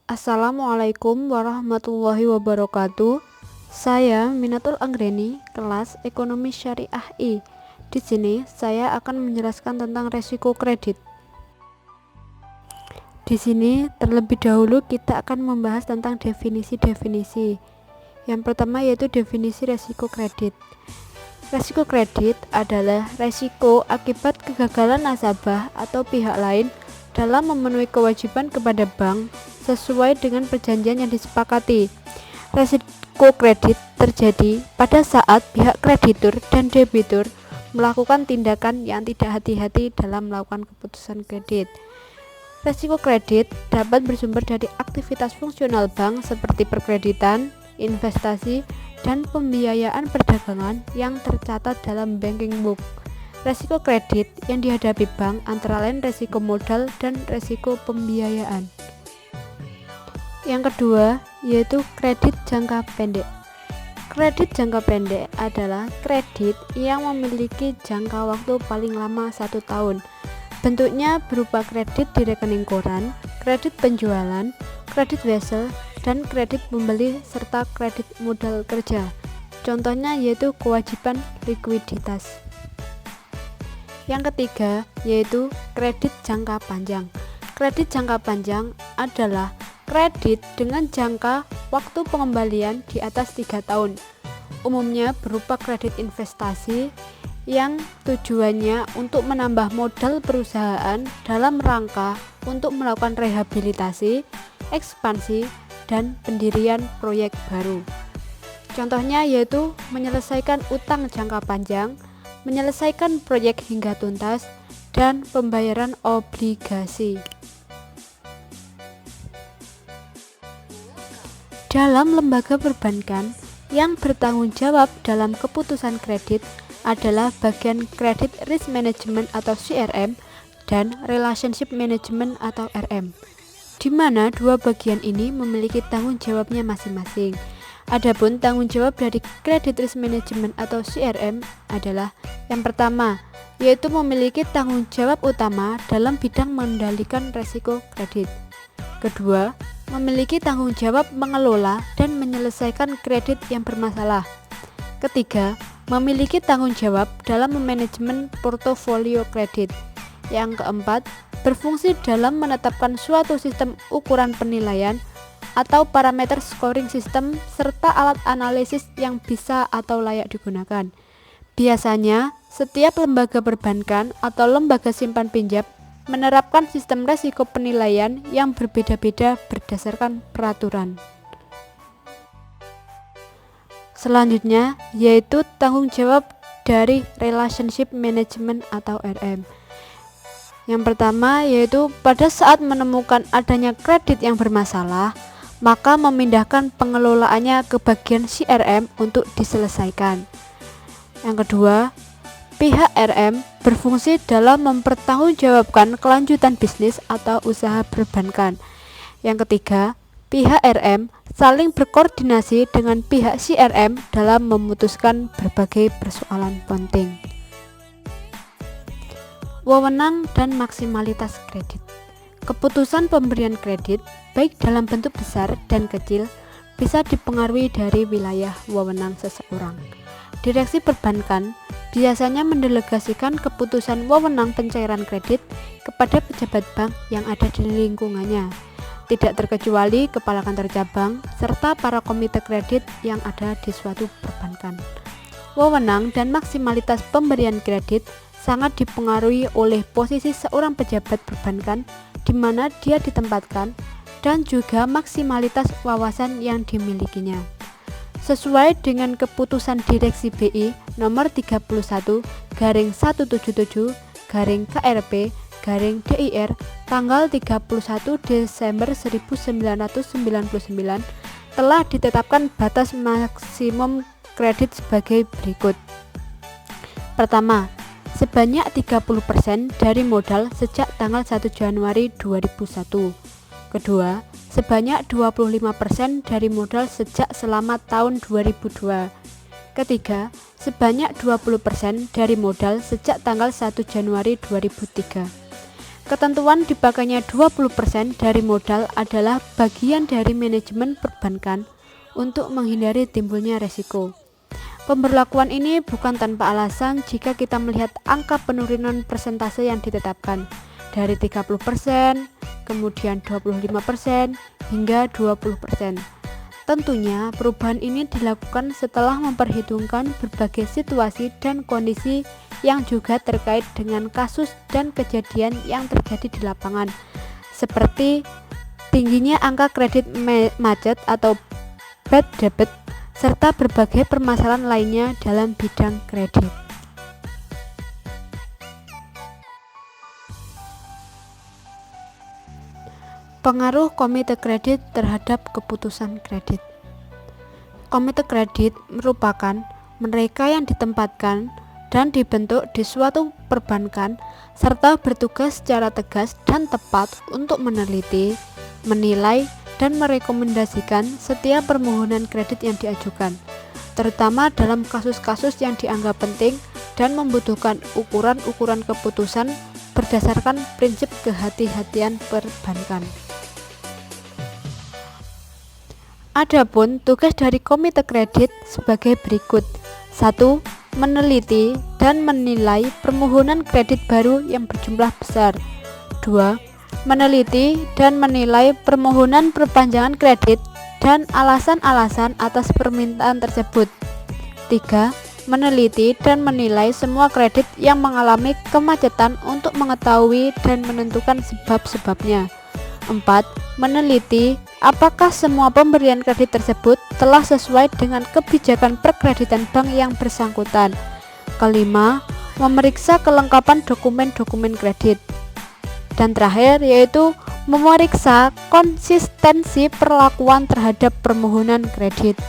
Assalamualaikum warahmatullahi wabarakatuh. Saya Minatul Anggreni, kelas Ekonomi Syariah I. Di sini saya akan menjelaskan tentang resiko kredit. Di sini terlebih dahulu kita akan membahas tentang definisi-definisi. Yang pertama yaitu definisi resiko kredit. Resiko kredit adalah resiko akibat kegagalan nasabah atau pihak lain dalam memenuhi kewajiban kepada bank sesuai dengan perjanjian yang disepakati. Resiko kredit terjadi pada saat pihak kreditur dan debitur melakukan tindakan yang tidak hati-hati dalam melakukan keputusan kredit. Resiko kredit dapat bersumber dari aktivitas fungsional bank seperti perkreditan, investasi, dan pembiayaan perdagangan yang tercatat dalam banking book. Resiko kredit yang dihadapi bank antara lain resiko modal dan resiko pembiayaan. Yang kedua yaitu kredit jangka pendek. Kredit jangka pendek adalah kredit yang memiliki jangka waktu paling lama 1 tahun. Bentuknya berupa kredit di rekening koran, kredit penjualan, kredit wesel, dan kredit pembeli serta kredit modal kerja. Contohnya yaitu kewajiban likuiditas. Yang ketiga yaitu kredit jangka panjang. Kredit jangka panjang adalah kredit dengan jangka waktu pengembalian di atas 3 tahun. Umumnya berupa kredit investasi yang tujuannya untuk menambah modal perusahaan dalam rangka untuk melakukan rehabilitasi, ekspansi, dan pendirian proyek baru. Contohnya yaitu menyelesaikan utang jangka panjang, menyelesaikan proyek hingga tuntas, dan pembayaran obligasi. Dalam lembaga perbankan yang bertanggung jawab dalam keputusan kredit adalah bagian Credit Risk Management atau CRM dan Relationship Management atau RM, di mana dua bagian ini memiliki tanggung jawabnya masing-masing. Adapun tanggung jawab dari Credit Risk Management atau CRM adalah yang pertama, yaitu memiliki tanggung jawab utama dalam bidang mengendalikan risiko kredit. Kedua, memiliki tanggung jawab mengelola dan menyelesaikan kredit yang bermasalah. Ketiga, memiliki tanggung jawab dalam memanajemen portofolio kredit. Yang keempat, berfungsi dalam menetapkan suatu sistem ukuran penilaian atau parameter scoring system serta alat analisis yang bisa atau layak digunakan. Biasanya, setiap lembaga perbankan atau lembaga simpan pinjam menerapkan sistem resiko penilaian yang berbeda-beda berdasarkan peraturan. Selanjutnya, yaitu tanggung jawab dari Relationship Management atau RM. Yang pertama, yaitu pada saat menemukan adanya kredit yang bermasalah, maka memindahkan pengelolaannya ke bagian CRM untuk diselesaikan. Yang kedua, pihak RM berfungsi dalam mempertanggungjawabkan kelanjutan bisnis atau usaha perbankan. Yang ketiga, pihak RM saling berkoordinasi dengan pihak CRM dalam memutuskan berbagai persoalan penting. Wewenang dan maksimalitas kredit. Keputusan pemberian kredit, baik dalam bentuk besar dan kecil, bisa dipengaruhi dari wilayah wewenang seseorang. Direksi perbankan biasanya mendelegasikan keputusan wewenang pencairan kredit kepada pejabat bank yang ada di lingkungannya, tidak terkecuali kepala kantor cabang serta para komite kredit yang ada di suatu perbankan. Wewenang dan maksimalitas pemberian kredit sangat dipengaruhi oleh posisi seorang pejabat perbankan di mana dia ditempatkan dan juga maksimalitas wawasan yang dimilikinya. Sesuai dengan keputusan Direksi BI nomor 31/177/KRP/DIR tanggal 31 Desember 1999 telah ditetapkan batas maksimum kredit sebagai berikut. Pertama, sebanyak 30% dari modal sejak tanggal 1 Januari 2001. Kedua, sebanyak 25% dari modal sejak selama tahun 2002. Ketiga, sebanyak 20% dari modal sejak tanggal 1 Januari 2003. Ketentuan dipakainya 20% dari modal adalah bagian dari manajemen perbankan untuk menghindari timbulnya resiko. Pemberlakuan ini bukan tanpa alasan jika kita melihat angka penurunan persentase yang ditetapkan dari 30%, kemudian 25%, hingga 20%. Tentunya perubahan ini dilakukan setelah memperhitungkan berbagai situasi dan kondisi yang juga terkait dengan kasus dan kejadian yang terjadi di lapangan, seperti tingginya angka kredit macet atau bad debt, serta berbagai permasalahan lainnya dalam bidang kredit. Pengaruh komite kredit terhadap keputusan kredit. Komite kredit merupakan mereka yang ditempatkan dan dibentuk di suatu perbankan serta bertugas secara tegas dan tepat untuk meneliti, menilai, dan merekomendasikan setiap permohonan kredit yang diajukan, terutama dalam kasus-kasus yang dianggap penting dan membutuhkan ukuran-ukuran keputusan berdasarkan prinsip kehati-hatian perbankan. Adapun tugas dari komite kredit sebagai berikut. 1. Meneliti dan menilai permohonan kredit baru yang berjumlah besar. 2. Meneliti dan menilai permohonan perpanjangan kredit dan alasan-alasan atas permintaan tersebut. 3. Meneliti dan menilai semua kredit yang mengalami kemacetan untuk mengetahui dan menentukan sebab-sebabnya. 4. Meneliti apakah semua pemberian kredit tersebut telah sesuai dengan kebijakan perkreditan bank yang bersangkutan. 5. Memeriksa kelengkapan dokumen-dokumen kredit. Dan terakhir yaitu memeriksa konsistensi perlakuan terhadap permohonan kredit.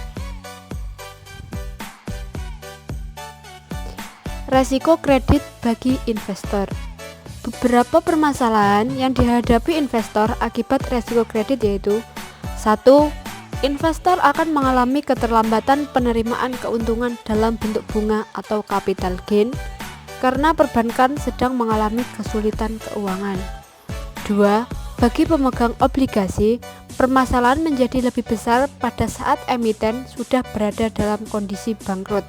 Resiko kredit bagi investor. Beberapa permasalahan yang dihadapi investor akibat resiko kredit yaitu 1. Investor akan mengalami keterlambatan penerimaan keuntungan dalam bentuk bunga atau capital gain karena perbankan sedang mengalami kesulitan keuangan. 2. Bagi pemegang obligasi, permasalahan menjadi lebih besar pada saat emiten sudah berada dalam kondisi bangkrut.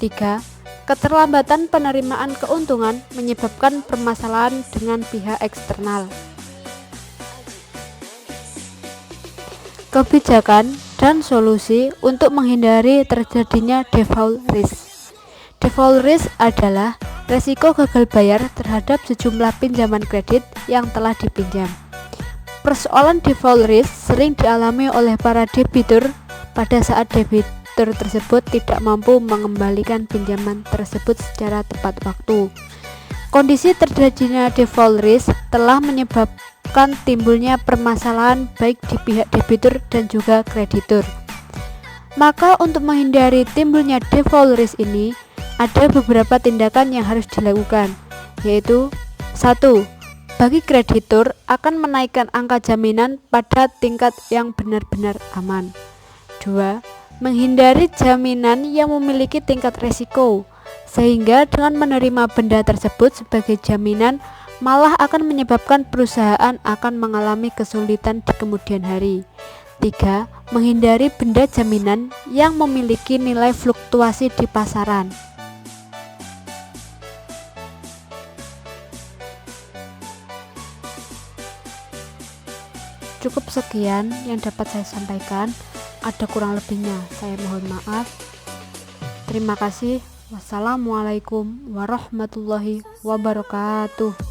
3. Keterlambatan penerimaan keuntungan menyebabkan permasalahan dengan pihak eksternal. Kebijakan dan solusi untuk menghindari terjadinya default risk. Default risk adalah resiko gagal bayar terhadap sejumlah pinjaman kredit yang telah dipinjam. Persoalan default risk sering dialami oleh para debitur pada saat debitur tersebut tidak mampu mengembalikan pinjaman tersebut secara tepat waktu. Kondisi terjadinya default risk telah menyebabkan timbulnya permasalahan baik di pihak debitur dan juga kreditur. Maka untuk menghindari timbulnya default risk ini, ada beberapa tindakan yang harus dilakukan, yaitu 1. Bagi kreditur akan menaikkan angka jaminan pada tingkat yang benar-benar aman. 2. Menghindari jaminan yang memiliki tingkat resiko, sehingga dengan menerima benda tersebut sebagai jaminan malah akan menyebabkan perusahaan akan mengalami kesulitan di kemudian hari. 3. Menghindari benda jaminan yang memiliki nilai fluktuasi di pasaran. Cukup sekian yang dapat saya sampaikan. Ada kurang lebihnya, saya mohon maaf. Terima kasih. Wassalamualaikum warahmatullahi wabarakatuh.